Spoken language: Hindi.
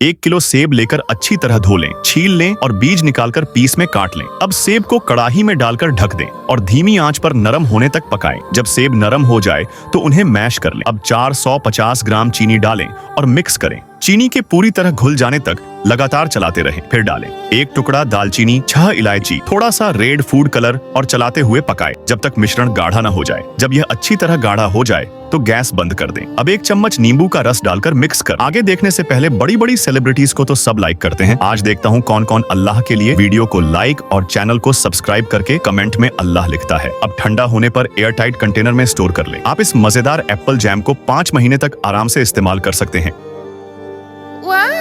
1 किलो सेब लेकर अच्छी तरह धो लें, छील लें और बीज निकालकर पीस में काट लें। अब सेब को कड़ाही में डालकर ढक दें और धीमी आंच पर नरम होने तक पकाएं। जब सेब नरम हो जाए तो उन्हें मैश कर लें। अब 450 ग्राम चीनी डालें और मिक्स करें। चीनी के पूरी तरह घुल जाने तक लगातार चलाते रहें। फिर डालें 1 टुकड़ा दालचीनी, 6 इलायची, थोड़ा सा रेड फूड कलर और चलाते हुए पकाएं जब तक मिश्रण गाढ़ा न हो जाए। जब यह अच्छी तरह गाढ़ा हो जाए तो गैस बंद कर दें। अब 1 चम्मच नींबू का रस डालकर मिक्स कर। आगे देखने से पहले बड़ी बड़ी सेलिब्रिटीज को तो सब लाइक करते हैं, आज देखता हूँ कौन कौन अल्लाह के लिए वीडियो को लाइक और चैनल को सब्सक्राइब करके कमेंट में अल्लाह लिखता है। अब ठंडा होने पर एयर टाइट कंटेनर में स्टोर कर लें। आप इस मजेदार एप्पल जैम को 5 महीने तक आराम से इस्तेमाल कर सकते हैं। वाह!